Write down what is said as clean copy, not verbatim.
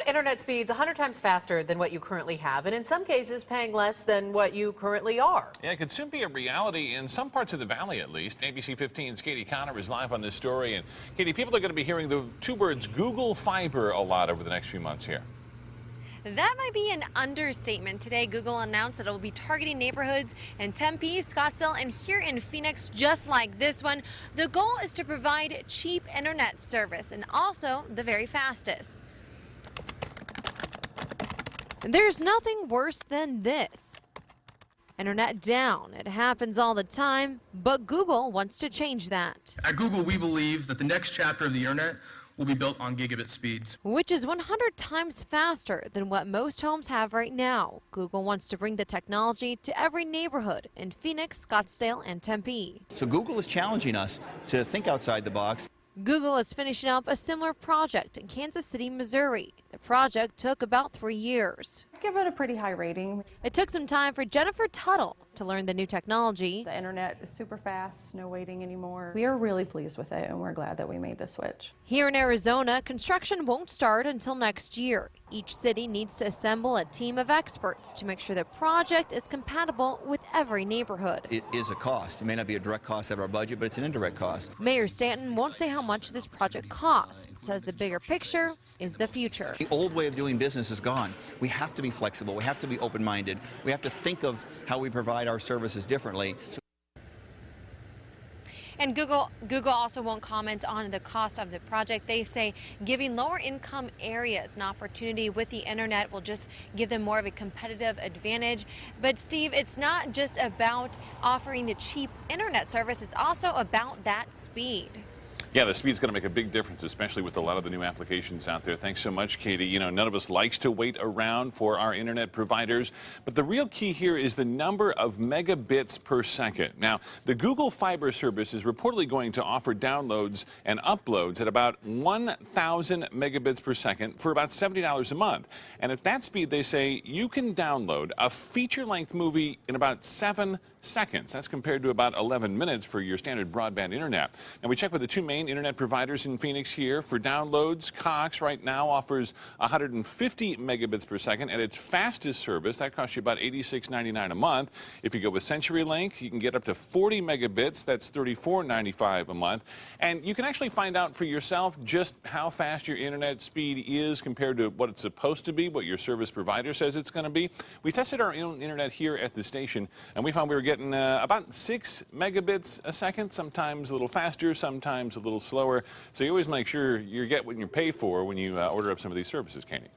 internet speeds 100 times faster than what you currently have, and in some cases paying less than what you currently are. Yeah, it could soon be a reality in some parts of the valley, at least. ABC 15's Katie Connor is live on this story. And Katie, people are going to be hearing the two words Google Fiber a lot over the next few months here. That might be an understatement. Today, Google announced that it will be targeting neighborhoods in Tempe, Scottsdale, and here in Phoenix, just like this one. The goal is to provide cheap internet service and also the very fastest. There's nothing worse than this. Internet down. It happens all the time, but Google wants to change that. At Google, we believe that the next chapter of the internet will be built on gigabit speeds, which is 100 times faster than what most homes have right now. Google wants to bring the technology to every neighborhood in Phoenix, Scottsdale, and Tempe. So Google is challenging us to think outside the box. Google is finishing up a similar project in Kansas City, Missouri. The project took about 3 years. I give it a pretty high rating. It took some time for Jennifer Tuttle to learn the new technology. The internet is super fast, no waiting anymore. We are really pleased with it, and we're glad that we made the switch. Here in Arizona, construction won't start until next year. Each city needs to assemble a team of experts to make sure the project is compatible with every neighborhood. It is a cost. It may not be a direct cost of our budget, but it's an indirect cost. Mayor Stanton won't say how much this project costs, but says the bigger picture is the future. The old way of doing business is gone. We have to be flexible. We have to be open-minded. We have to think of how we provide our services differently. And Google also won't comment on the cost of the project. They say giving lower income areas an opportunity with the internet will just give them more of a competitive advantage. But Steve, it's not just about offering the cheap internet service, it's also about that speed. Yeah, the speed's going to make a big difference, especially with a lot of the new applications out there. Thanks so much, Katie. You know, none of us likes to wait around for our internet providers, but the real key here is the number of megabits per second. Now, the Google Fiber service is reportedly going to offer downloads and uploads at about 1,000 megabits per second for about $70 a month. And at that speed, they say you can download a feature-length movie in about 7 seconds. That's compared to about 11 minutes for your standard broadband internet. And we checked with the two main internet providers in Phoenix here. For downloads, Cox right now offers 150 megabits per second at its fastest service. That costs you about $86.99 a month. If you go with CenturyLink, you can get up to 40 megabits. That's $34.95 a month. And you can actually find out for yourself just how fast your internet speed is compared to what it's supposed to be, what your service provider says it's going to be. We tested our own internet here at the station, and we found we were getting about 6 megabits a second, sometimes a little faster, sometimes a little slower. So you always make sure you get what you pay for when you order up some of these services, Katie.